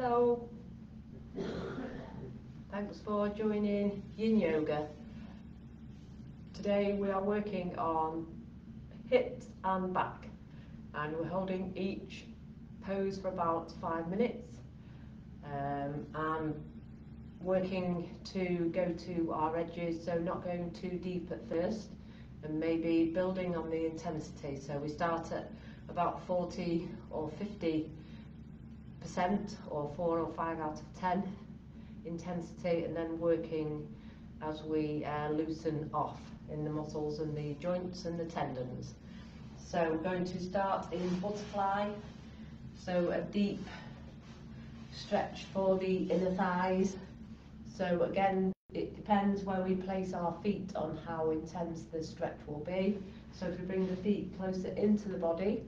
Hello. Thanks for joining Yin Yoga. Today we are working on hips and back, and we're holding each pose for about 5 minutes. I'm working to go to our edges, so not going too deep at first, and maybe building on the intensity. So we start at about 40 or 50% or 4 or 5 out of 10 intensity, and then working as we loosen off in the muscles and the joints and the tendons. So we're going to start in butterfly, so a deep stretch for the inner thighs. So again, it depends where we place our feet on how intense the stretch will be. So if we bring the feet closer into the body,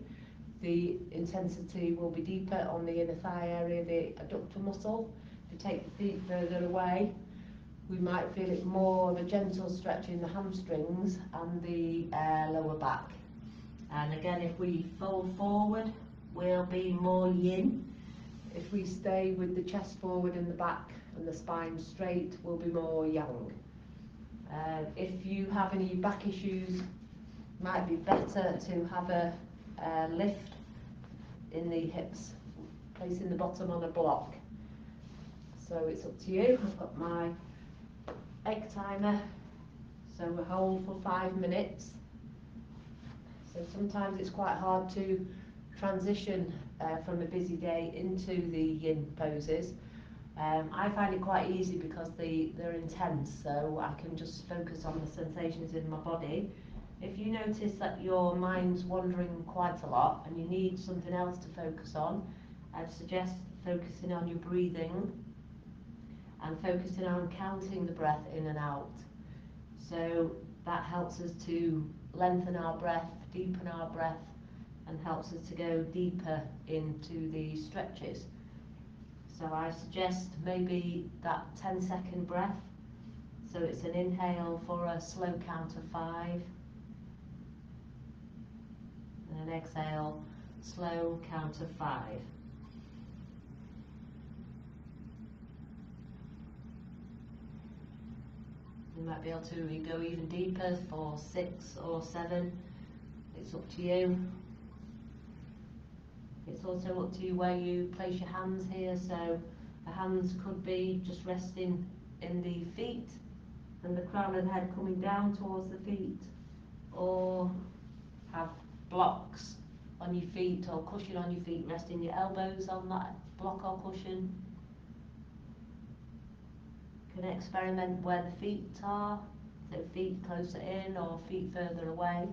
the intensity will be deeper on the inner thigh area, the adductor muscle. If you take the feet further away, we might feel it more of a gentle stretch in the hamstrings and the lower back. And again, if we fold forward, we'll be more yin. If we stay with the chest forward and the back and the spine straight, we'll be more yang. If you have any back issues, it might be better to have a lift in the hips, placing the bottom on a block. So it's up to you. I've got my egg timer, so we hold for 5 minutes. So sometimes it's quite hard to transition from a busy day into the yin poses. I find it quite easy because they're intense, so I can just focus on the sensations in my body. If you notice that your mind's wandering quite a lot and you need something else to focus on, I'd suggest focusing on your breathing and focusing on counting the breath in and out. So that helps us to lengthen our breath, deepen our breath, and helps us to go deeper into the stretches. So I suggest maybe that 10-second breath. So it's an inhale for a slow count of 5, and an exhale, slow count of 5. You might be able to go even deeper for 6 or 7. It's up to you. It's also up to you where you place your hands here. So the hands could be just resting in the feet and the crown of the head coming down towards the feet, or have blocks on your feet or cushion on your feet, resting your elbows on that block or cushion. You can experiment where the feet are, so feet closer in or feet further away.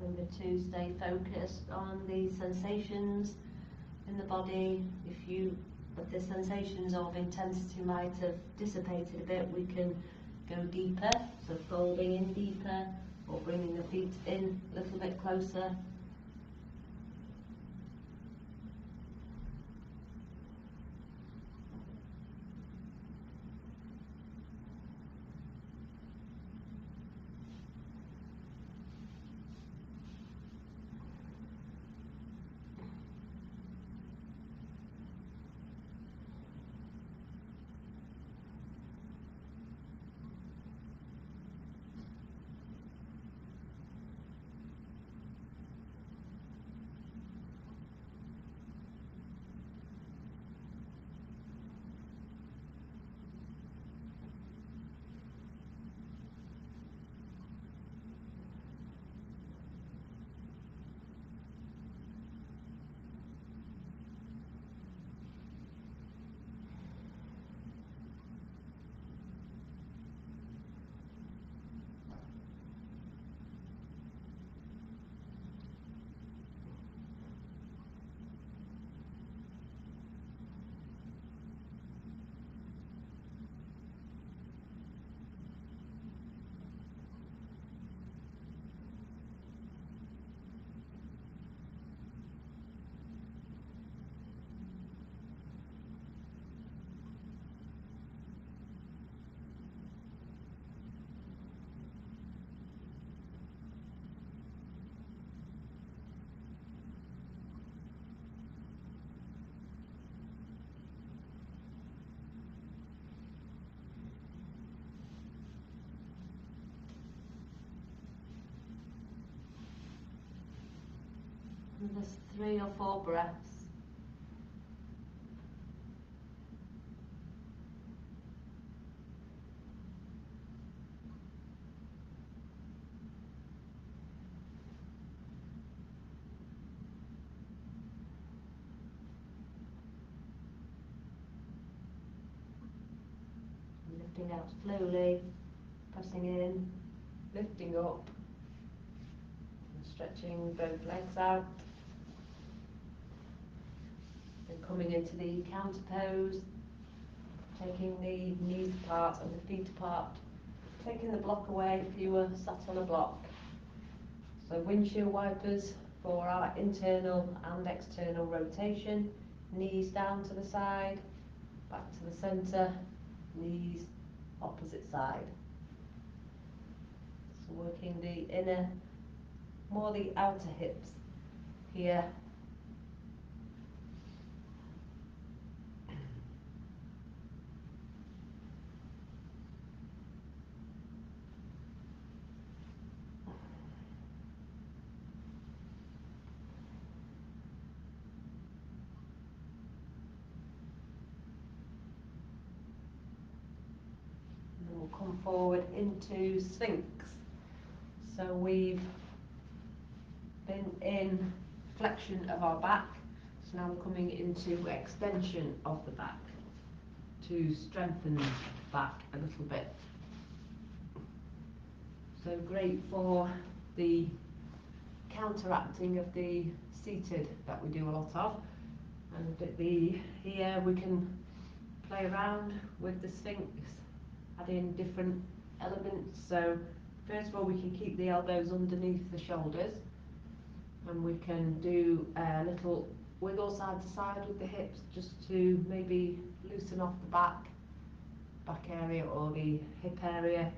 Remember to stay focused on the sensations in the body. If the sensations of intensity might have dissipated a bit, we can go deeper, so folding in deeper or bringing the feet in a little bit closer. And just 3 or 4 breaths. Lifting out slowly, pressing in, lifting up, and stretching both legs out. Then coming into the counter pose, taking the knees apart and the feet apart, taking the block away if you were sat on a block. So windshield wipers for our internal and external rotation, knees down to the side, back to the centre, knees opposite side. So working the inner, more the outer hips here. And we'll come forward into Sphinx. So we've been in flexion of our back, so now we're coming into extension of the back to strengthen the back a little bit. So great for the counteracting of the seated that we do a lot of. And here we can play around with the Sphinx, add in different elements. So first of all, we can keep the elbows underneath the shoulders, and we can do a little wiggle side to side with the hips just to maybe loosen off the back area or the hip area.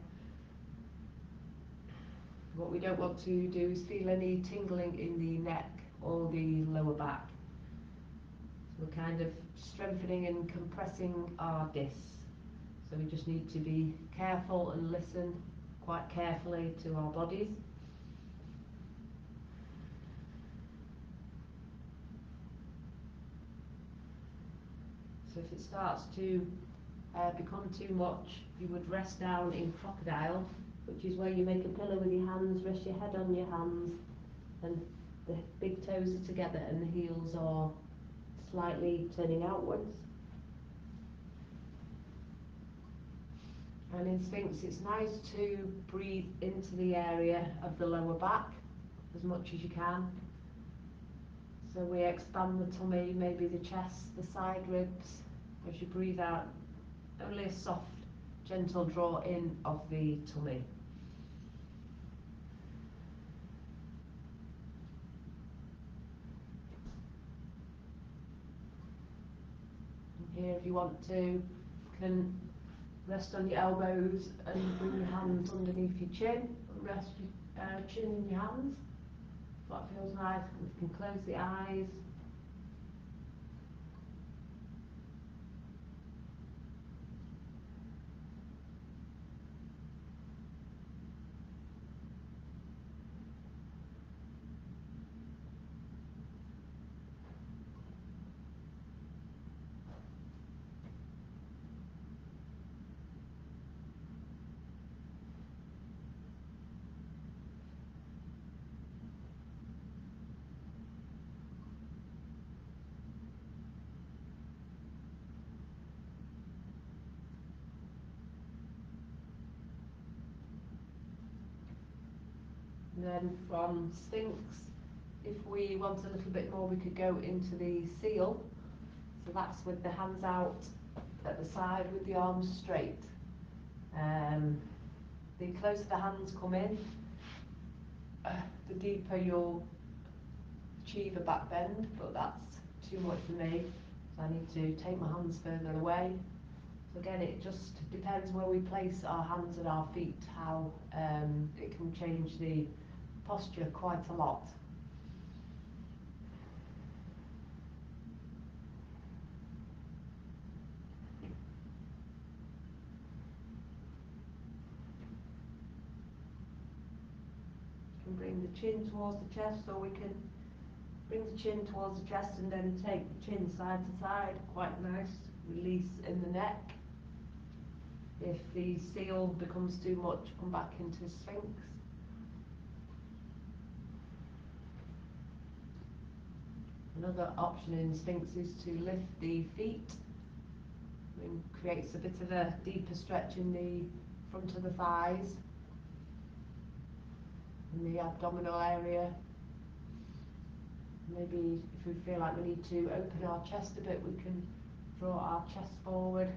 What we don't want to do is feel any tingling in the neck or the lower back. So we're kind of strengthening and compressing our discs. So we just need to be careful and listen quite carefully to our bodies. So if it starts to become too much, you would rest down in crocodile, which is where you make a pillow with your hands, rest your head on your hands, and the big toes are together and the heels are slightly turning outwards. And in Sphinx, it's nice to breathe into the area of the lower back as much as you can. So we expand the tummy, maybe the chest, the side ribs. As you breathe out, only a soft, gentle draw in of the tummy. And here, if you want to, you can rest on your elbows and bring your hands underneath your chin. Rest your chin in your hands. That feels nice. We can close the eyes. And then from Sphinx, if we want a little bit more, we could go into the seal. So that's with the hands out at the side with the arms straight. The closer the hands come in, the deeper you'll achieve a back bend, but that's too much for me. So I need to take my hands further away. So again, it just depends where we place our hands and our feet, how it can change the posture quite a lot. You can bring the chin towards the chest, or we can Bring the chin towards the chest and then take the chin side to side. Quite nice release in the neck. If the seal becomes too much, come back into Sphinx. Another option in Sphinx is to lift the feet. It creates a bit of a deeper stretch in the front of the thighs, in the abdominal area. Maybe if we feel like we need to open our chest a bit, we can draw our chest forward.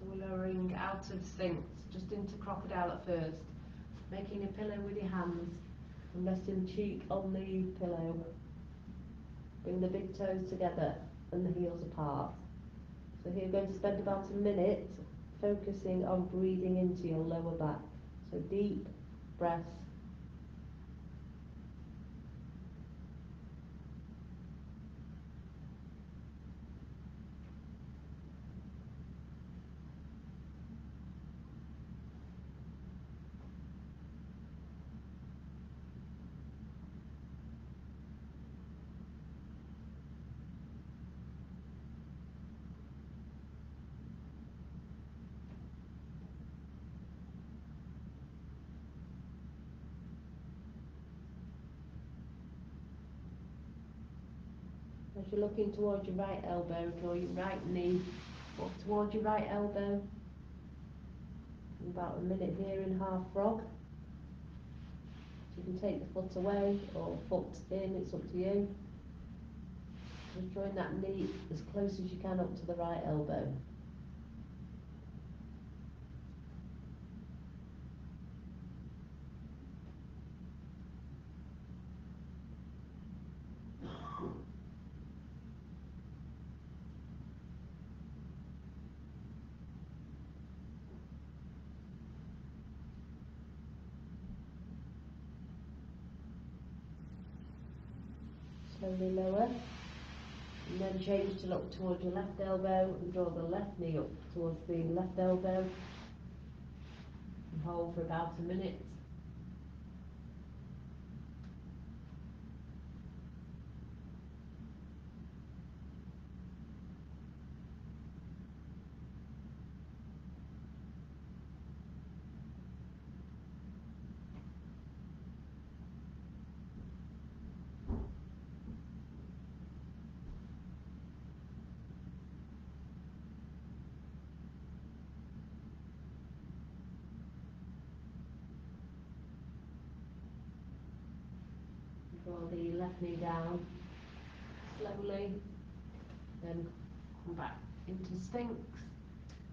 So we're lowering out of Sphinx, just into Crocodile at first, making a pillow with your hands and resting cheek on the pillow. Bring the big toes together and the heels apart. So here we're going to spend about a minute focusing on breathing into your lower back. So deep breaths. As you're looking towards your right elbow, draw your right knee up towards your right elbow. About a minute here in half frog. So you can take the foot away or foot in, it's up to you. Just drawing that knee as close as you can up to the right elbow. Slowly lower, and then change to look towards your left elbow and draw the left knee up towards the left elbow and hold for about a minute. Draw the left knee down slowly, then come back into Sphinx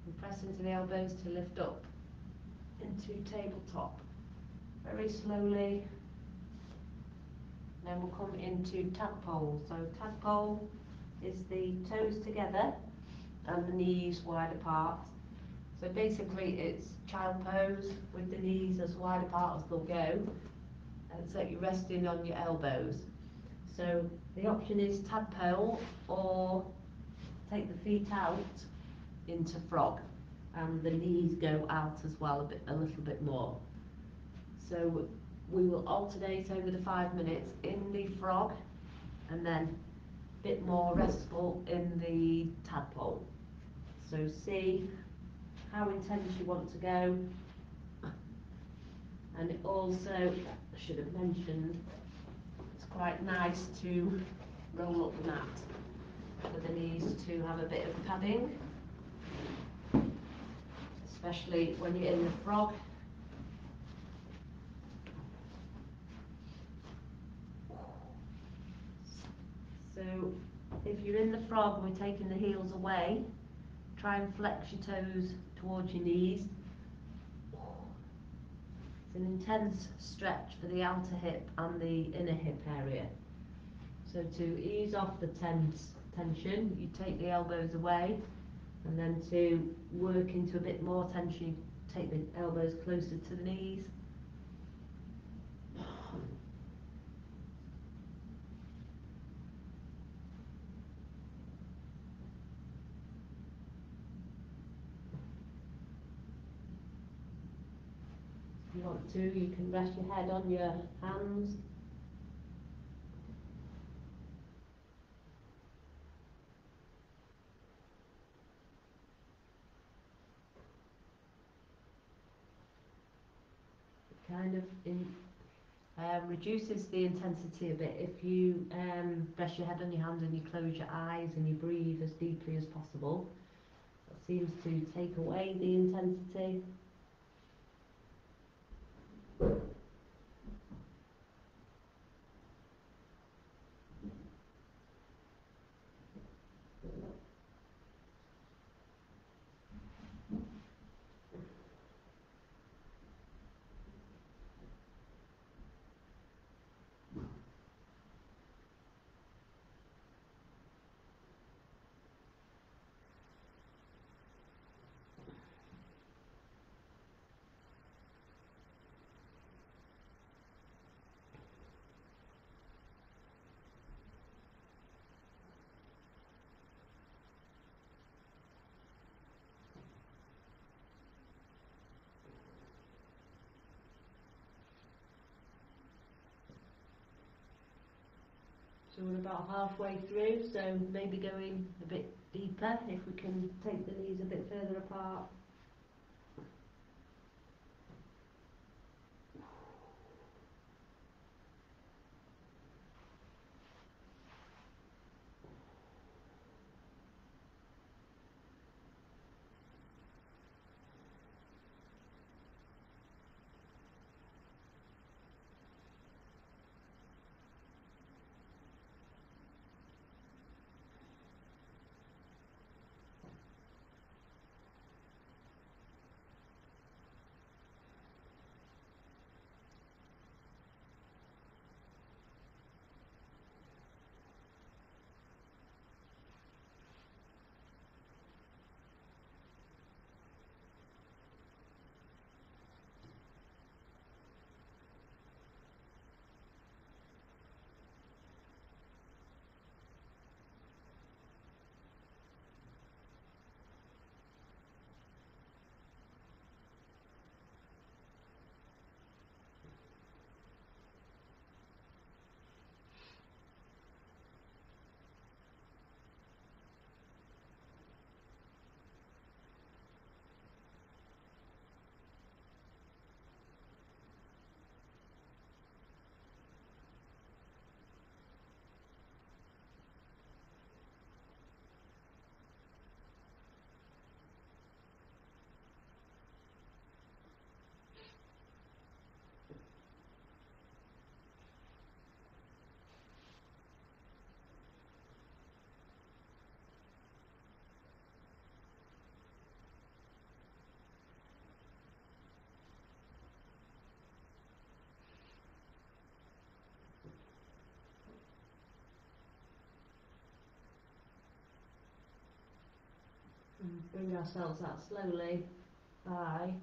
and press into the elbows to lift up into tabletop very slowly. Then we'll come into tadpole. So tadpole is the toes together and the knees wide apart. So basically it's child pose with the knees as wide apart as they'll go. And so you're resting on your elbows. So the option is tadpole or take the feet out into frog, and the knees go out as well a little bit more. So we will alternate over the 5 minutes in the frog and then a bit more restful in the tadpole. So see how intense you want to go. And it also, I should have mentioned, it's quite nice to roll up the mat for the knees to have a bit of padding, especially when you're in the frog. So if you're in the frog and we're taking the heels away, try and flex your toes towards your knees. It's an intense stretch for the outer hip and the inner hip area. So to ease off the tension, you take the elbows away, and then to work into a bit more tension, you take the elbows closer to the knees. If you want to, you can rest your head on your hands. It kind of reduces the intensity a bit if you rest your head on your hands and you close your eyes and you breathe as deeply as possible. That seems to take away the intensity. So we're about halfway through, so maybe going a bit deeper if we can take the knees a bit further apart. And bring ourselves out slowly by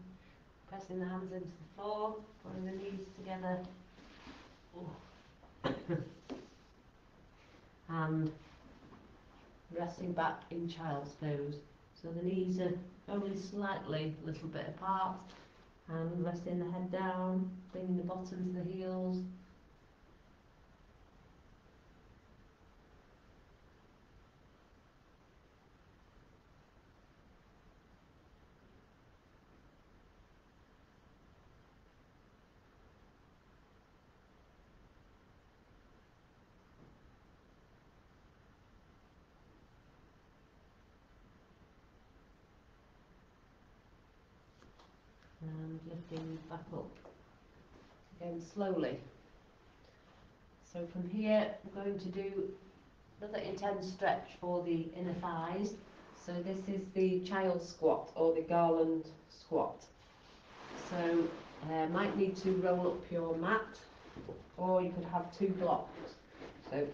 pressing the hands into the floor, pulling the knees together, and resting back in child's pose. So the knees are only slightly a little bit apart, and resting the head down, bringing the bottom to the heels. and lifting back up again slowly. So from here we're going to do another intense stretch for the inner thighs. So this is the child squat or the Garland squat. So might need to roll up your mat, or you could have 2 blocks. So I'm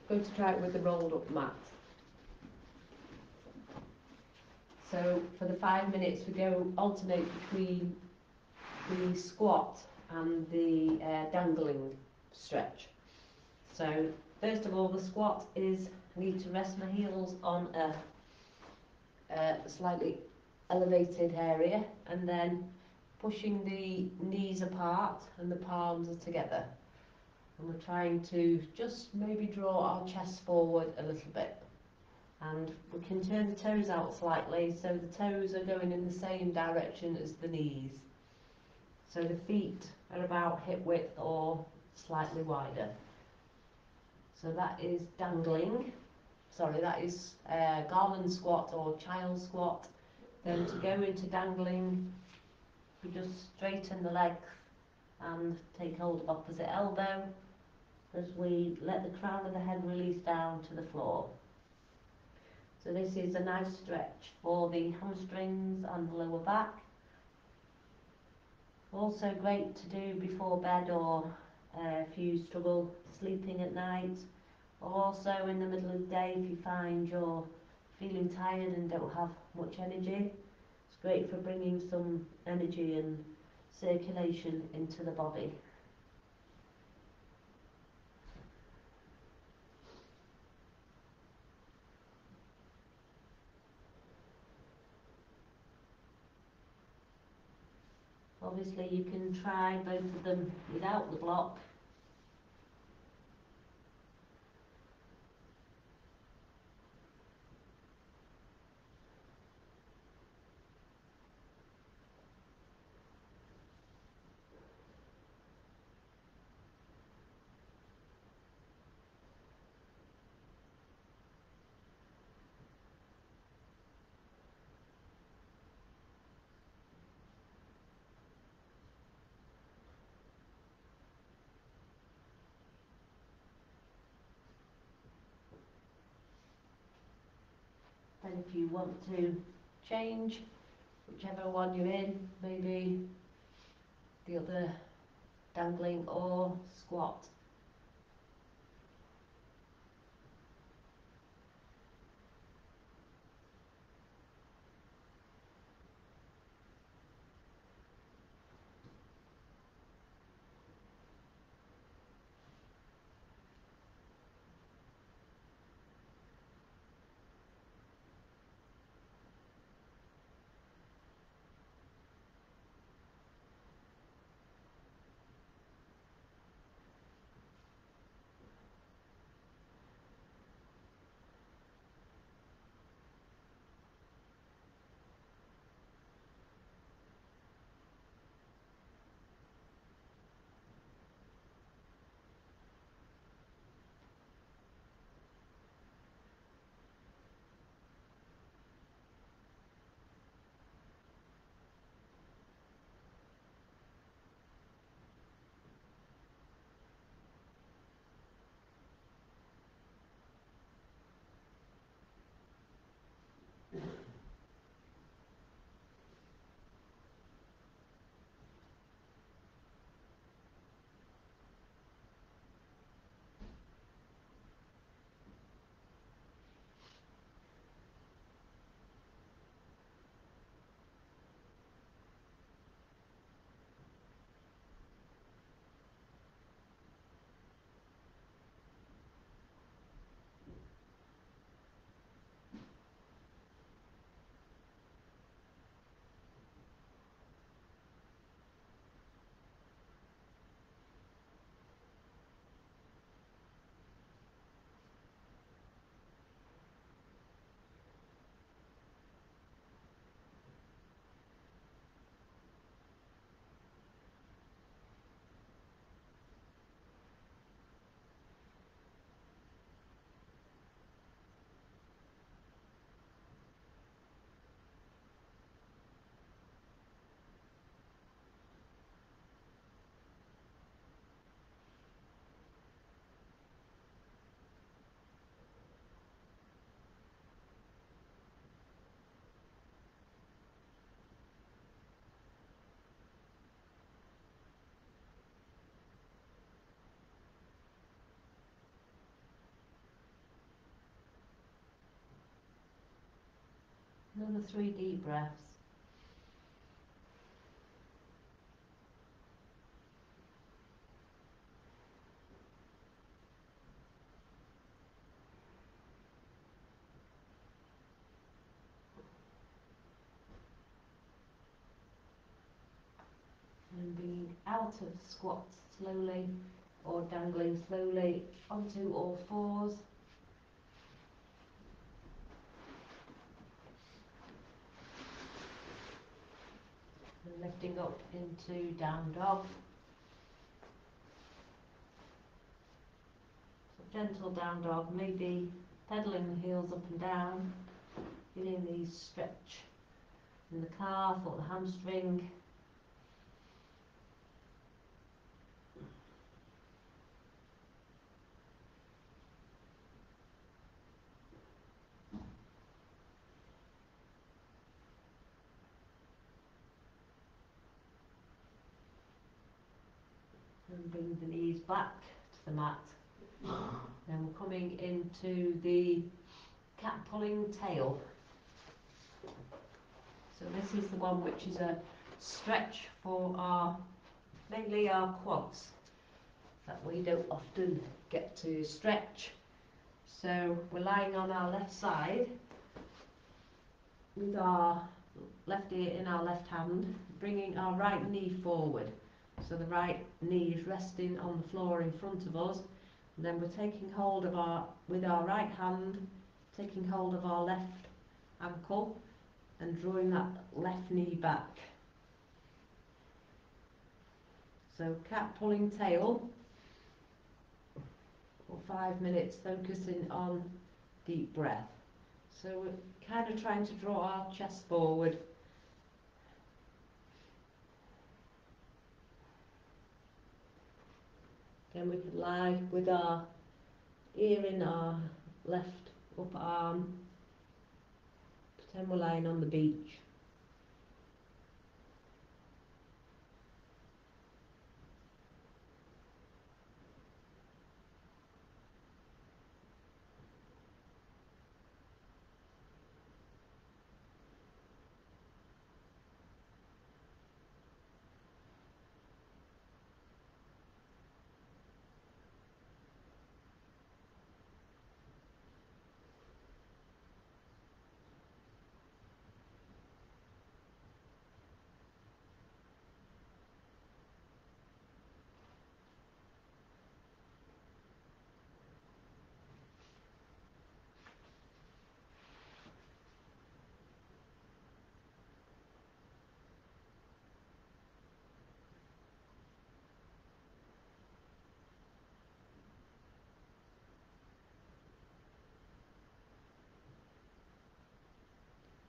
going to try it with the rolled up mat. So for the 5 minutes we go alternate between the squat and the dangling stretch. So first of all, the squat is I need to rest my heels on a slightly elevated area, and then pushing the knees apart and the palms are together. And we're trying to just maybe draw our chest forward a little bit. And we can turn the toes out slightly so the toes are going in the same direction as the knees. So the feet are about hip width or slightly wider. So that is dangling. Sorry, that is Garland squat or child squat. Then to go into dangling, we just straighten the legs and take hold of opposite elbow as we let the crown of the head release down to the floor. So this is a nice stretch for the hamstrings and the lower back. Also great to do before bed, or if you struggle sleeping at night, or also in the middle of the day if you find you're feeling tired and don't have much energy. It's great for bringing some energy and circulation into the body. Obviously you can try both of them without the block. And if you want to change, whichever one you're in, maybe the other dangling or squat. Another 3 deep breaths. And being out of squats slowly, or dangling slowly onto all fours. And lifting up into down dog. So gentle down dog, maybe pedaling the heels up and down, getting these stretch in the calf or the hamstring. And bring the knees back to the mat. Then we're coming into the cat pulling tail. So this is the one which is a stretch for mainly our quads that we don't often get to stretch. So we're lying on our left side with our left ear in our left hand, bringing our right knee forward. So the right knee is resting on the floor in front of us, and then we're taking hold of with our right hand, taking hold of our left ankle and drawing that left knee back. So cat pulling tail for 5 minutes, focusing on deep breath. So we're kind of trying to draw our chest forward. Then we could lie with our ear in our left upper arm. Pretend we're lying on the beach.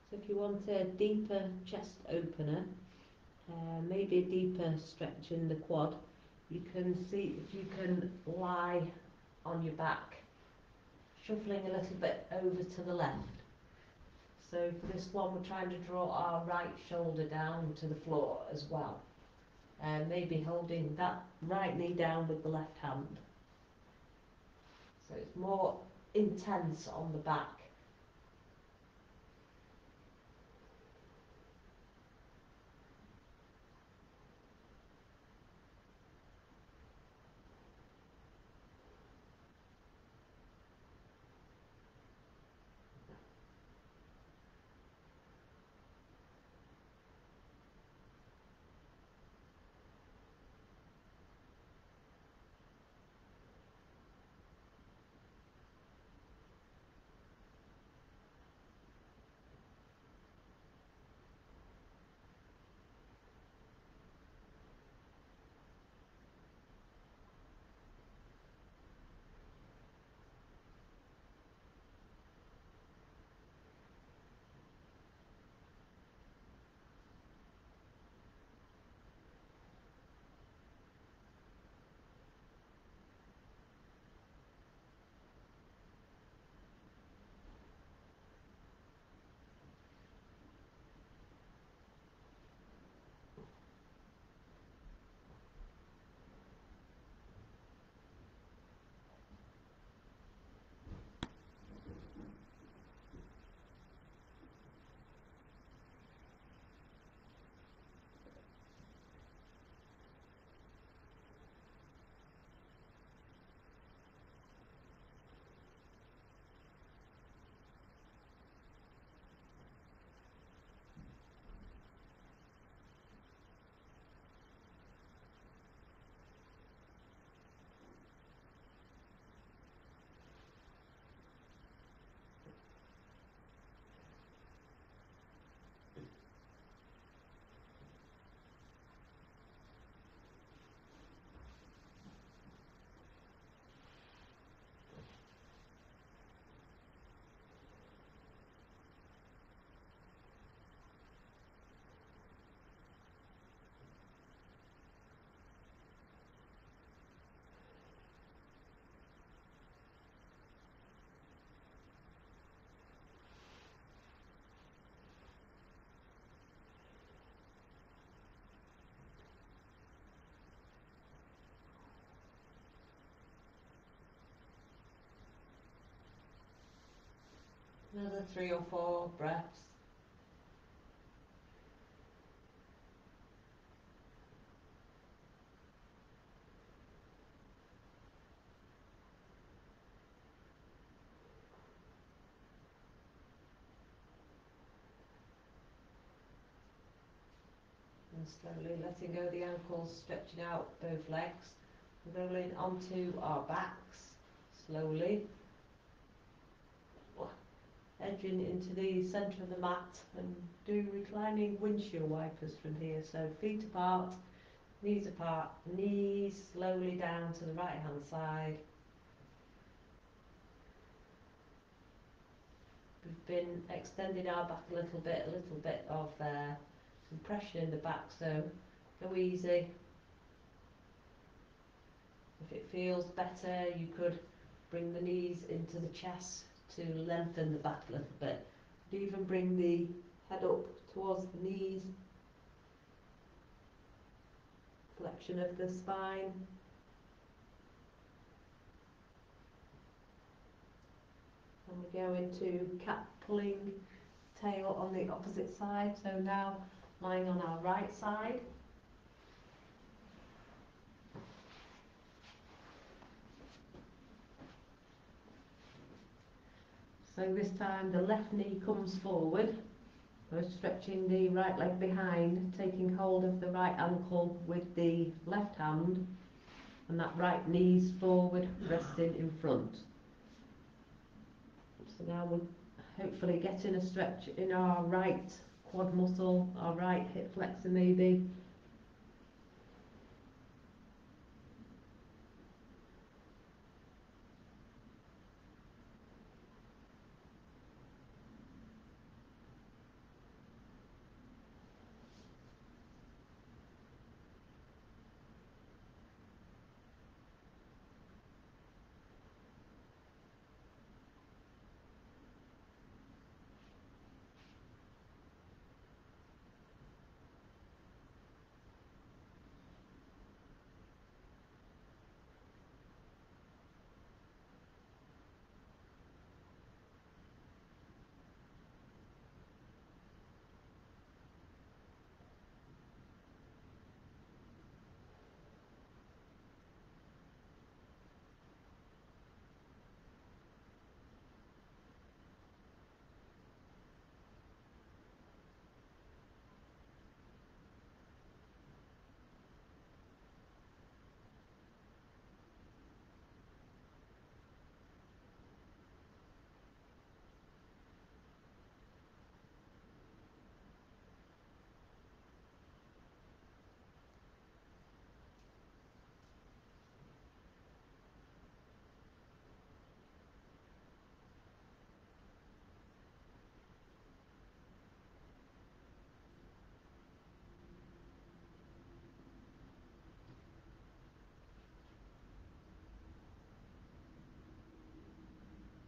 So if you want a deeper chest opener, maybe a deeper stretch in the quad, you can see if you can lie on your back, shuffling a little bit over to the left. So for this one, we're trying to draw our right shoulder down to the floor as well. Maybe holding that right knee down with the left hand. So it's more intense on the back. Another 3 or 4 breaths. And slowly letting go the ankles, stretching out both legs, rolling onto our backs, slowly. Edging into the centre of the mat and do reclining windshield wipers from here. So feet apart, knees slowly down to the right hand side. We've been extending our back a little bit of compression in the back, so go easy. If it feels better, you could bring the knees into the chest to lengthen the back a little bit. And even bring the head up towards the knees. Flexion of the spine. And we go into cat pulling tail on the opposite side. So now lying on our right side. So this time the left knee comes forward. We're stretching the right leg behind, taking hold of the right ankle with the left hand, and that right knee's forward, resting in front. So now we're hopefully getting a stretch in our right quad muscle, our right hip flexor maybe.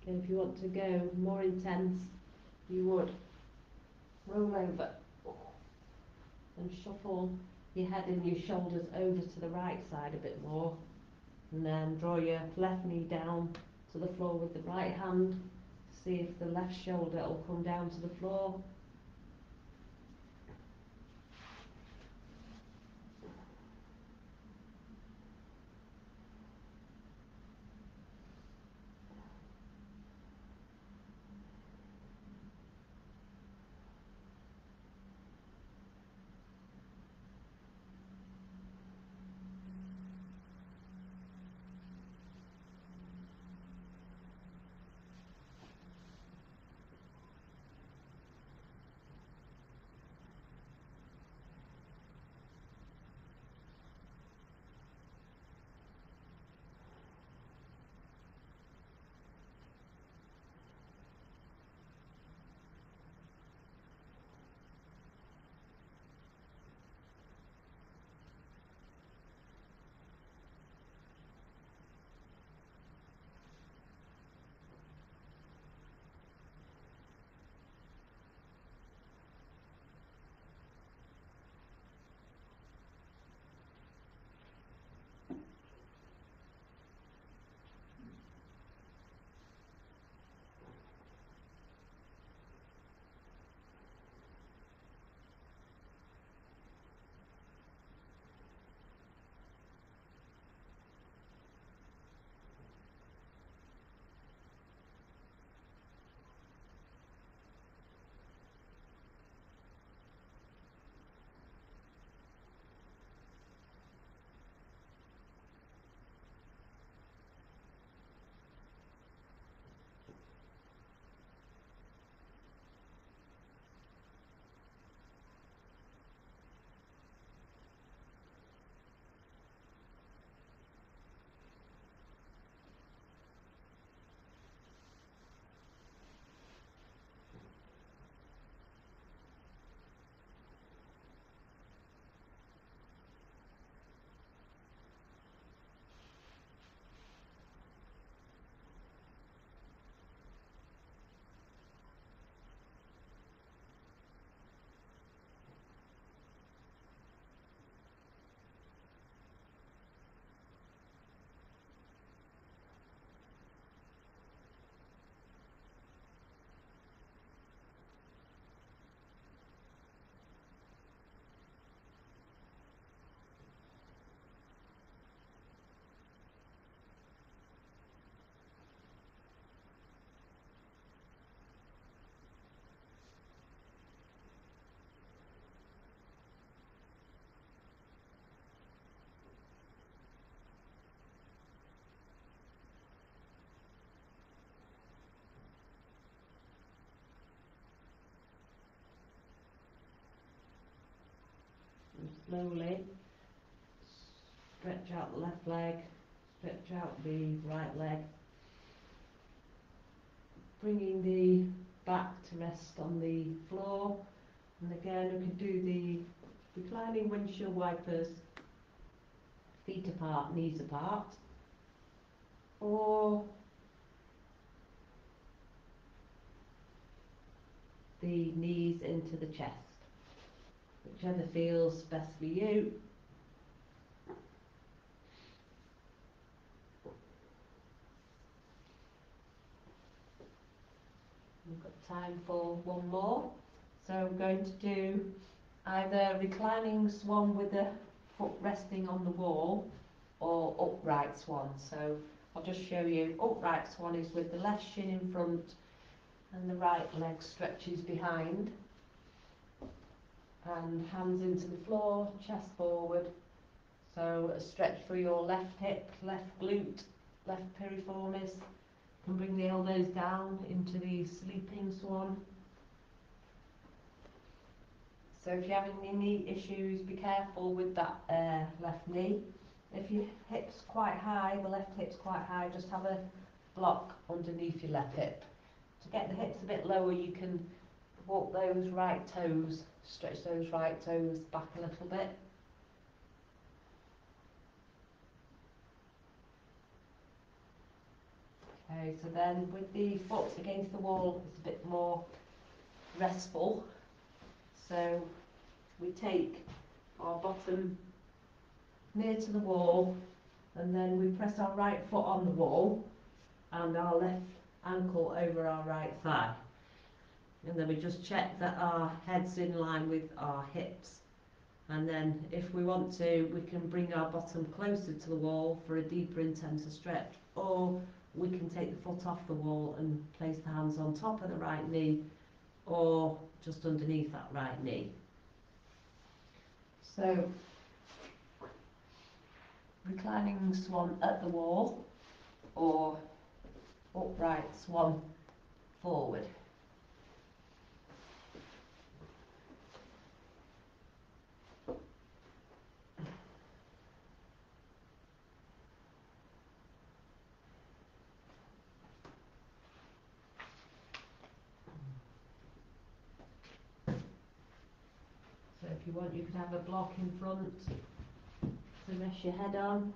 And if you want to go more intense, you would roll over and shuffle your head and your shoulders over to the right side a bit more, and then draw your left knee down to the floor with the right hand. See if the left shoulder will come down to the floor. slowly stretch out the left leg, stretch out the right leg, bringing the back to rest on the floor. And again, we can do the reclining windshield wipers, feet apart, knees apart, or the knees into the chest, whichever feels best for you. We've got time for one more. So I'm going to do either reclining swan with the foot resting on the wall or upright swan. So I'll just show you. Upright swan is with the left shin in front and the right leg stretches behind, and hands into the floor, chest forward. So a stretch for your left hip, left glute, left piriformis. You can bring the elbows down into the sleeping swan. So if you're having any knee issues, be careful with that left knee. If your hip's quite high, the left hip's quite high, just have a block underneath your left hip. To get the hips a bit lower, you can walk those right toes, stretch those right toes back a little bit. Okay, so then with the foot against the wall, it's a bit more restful. So we take our bottom near to the wall, and then we press our right foot on the wall and our left ankle over our right thigh. And then we just check that our head's in line with our hips. And then if we want to, we can bring our bottom closer to the wall for a deeper, intenser stretch, or we can take the foot off the wall and place the hands on top of the right knee or just underneath that right knee. So, reclining swan at the wall or upright swan forward. So if you want, you could have a block in front to rest your head on.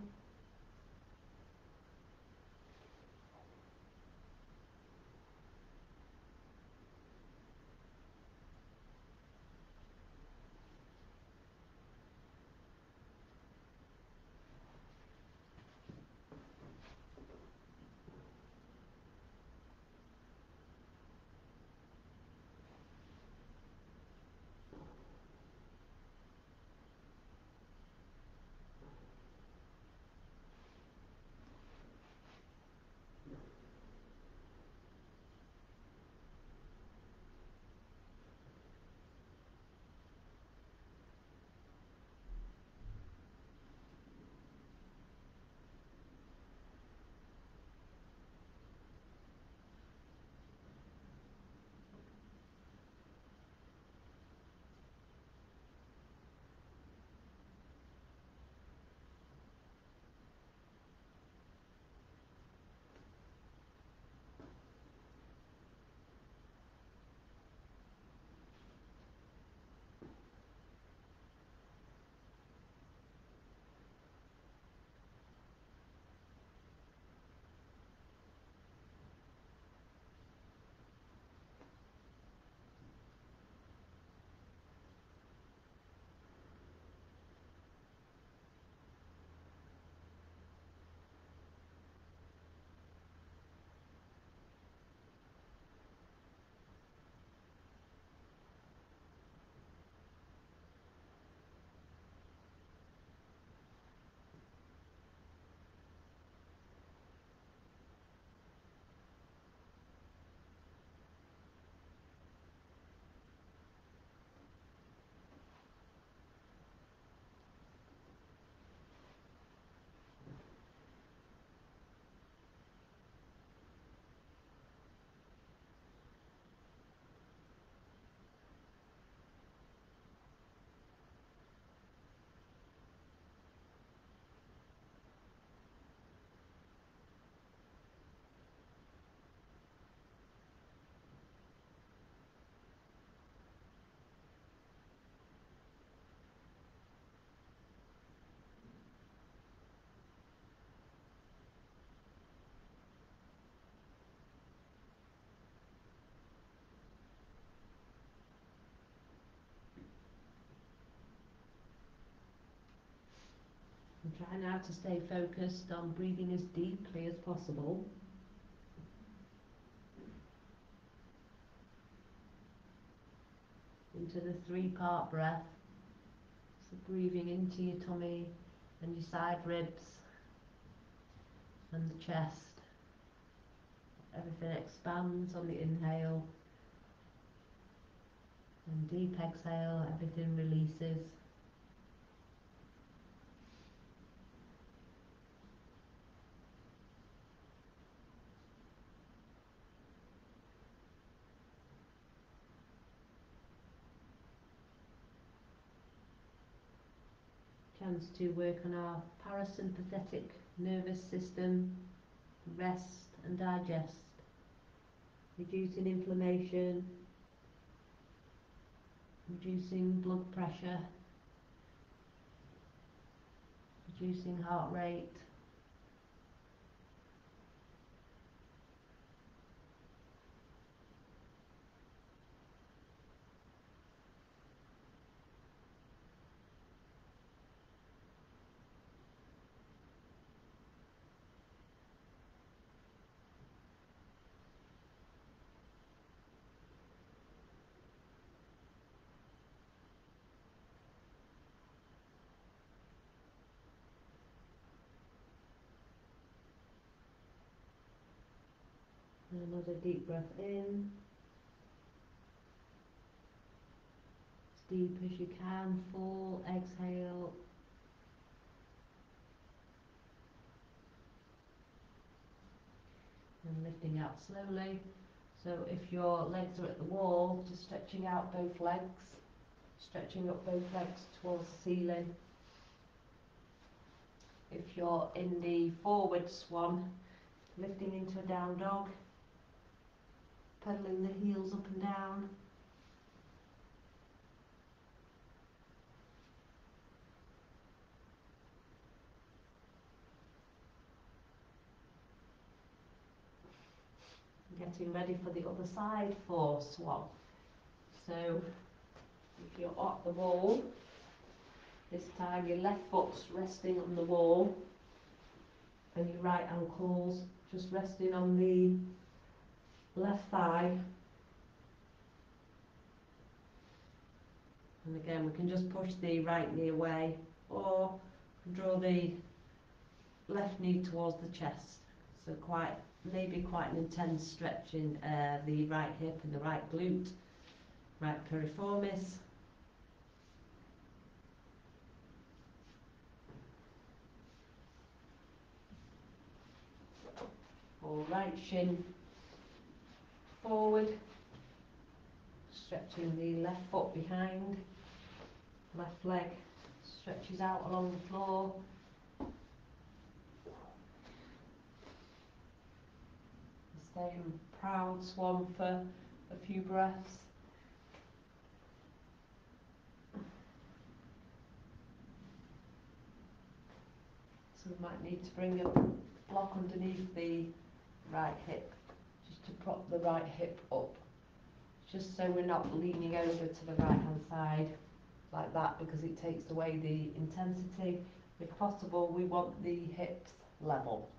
And try now to stay focused on breathing as deeply as possible. Into the 3-part breath. So breathing into your tummy and your side ribs and the chest. Everything expands on the inhale. And deep exhale, everything releases. Chance to work on our parasympathetic nervous system, rest and digest, reducing inflammation, reducing blood pressure, reducing heart rate. Another deep breath in, as deep as you can, full exhale. And lifting out slowly. So if your legs are at the wall, just stretching out both legs, stretching up both legs towards the ceiling. If you're in the forward swan, lifting into a down dog, pedaling the heels up and down. Getting ready for the other side for swan. So if you're at the wall, this time your left foot's resting on the wall and your right ankle's just resting on the left thigh. And again, we can just push the right knee away or draw the left knee towards the chest. So maybe quite an intense stretch in the right hip and the right glute, right piriformis. Or right shin forward, stretching the left foot behind, left leg stretches out along the floor. Stay in proud swan for a few breaths. So we might need to bring a block underneath the right hip, just to prop the right hip up, just so we're not leaning over to the right hand side like that, because it takes away the intensity. If possible, we want the hips level.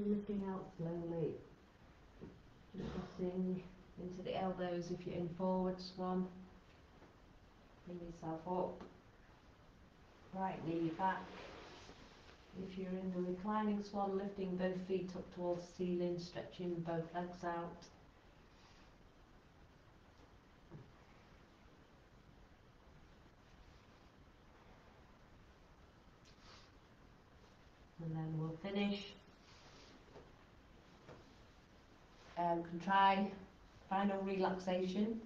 Lifting out slowly, just pressing into the elbows if you're in forward swan. Bring yourself up, right knee back. If you're in the reclining swan, lifting both feet up towards the ceiling, stretching both legs out. And then we'll finish. Can try final relaxation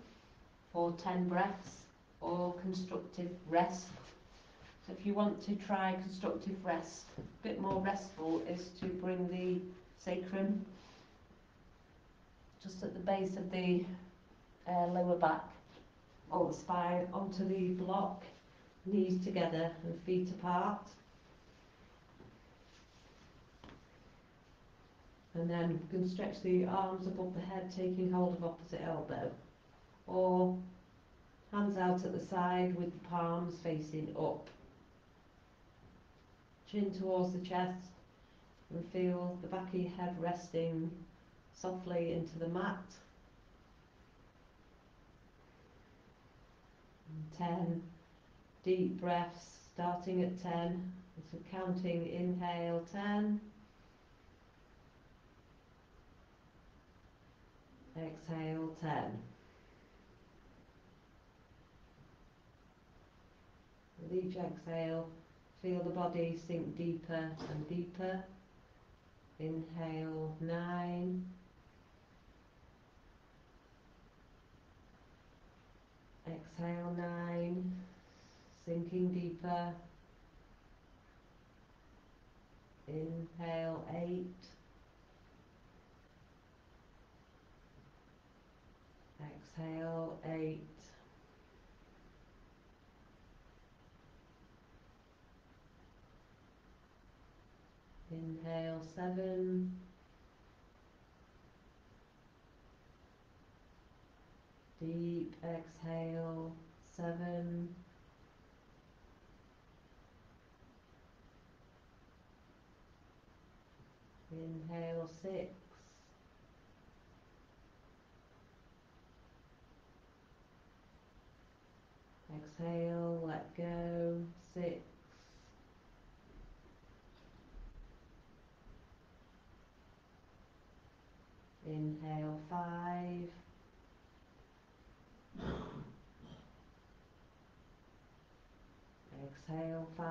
for 10 breaths or constructive rest. So if you want to try constructive rest, a bit more restful, is to bring the sacrum just at the base of the lower back or the spine onto the block, knees together and feet apart. And then you can stretch the arms above the head, taking hold of opposite elbow, or hands out at the side with the palms facing up. Chin towards the chest, and feel the back of your head resting softly into the mat. And 10 deep breaths, starting at 10. So counting, inhale 10. Exhale 10. With each exhale, feel the body sink deeper and deeper. Inhale 9. Exhale 9. Sinking deeper. Inhale 8. Exhale 8. Inhale 7. Deep exhale 7. Inhale 6. Exhale, let go, 6. Inhale 5. Exhale 5.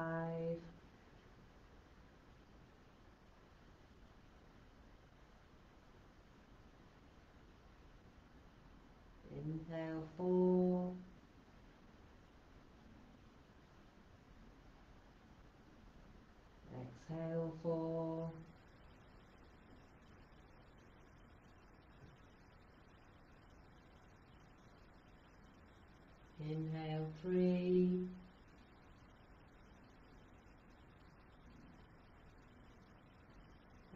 Inhale 4. Exhale 4. Inhale 3.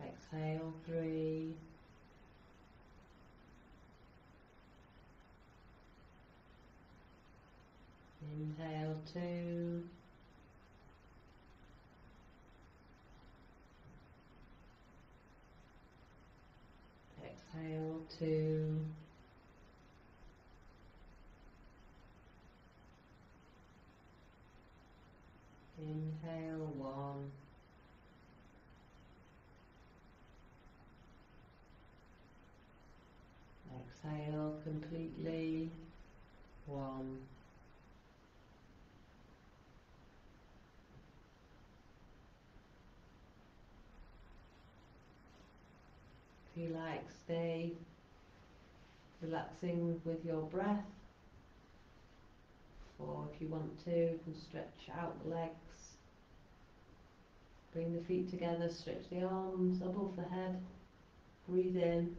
Exhale 3. Inhale 2. Exhale 2. Inhale 1. Exhale completely. 1. If you like, stay relaxing with your breath, or if you want to, you can stretch out the legs, bring the feet together, stretch the arms above the head, breathe in,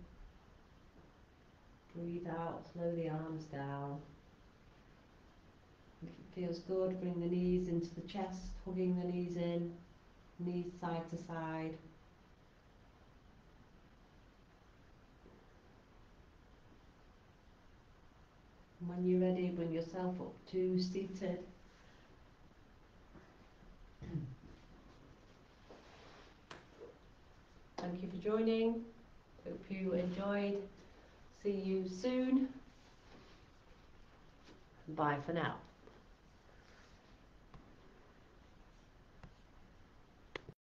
breathe out, slow the arms down. If it feels good, bring the knees into the chest, hugging the knees in, knees side to side. And when you're ready, bring yourself up to seated. Thank you for joining. Hope you enjoyed. See you soon. Bye for now.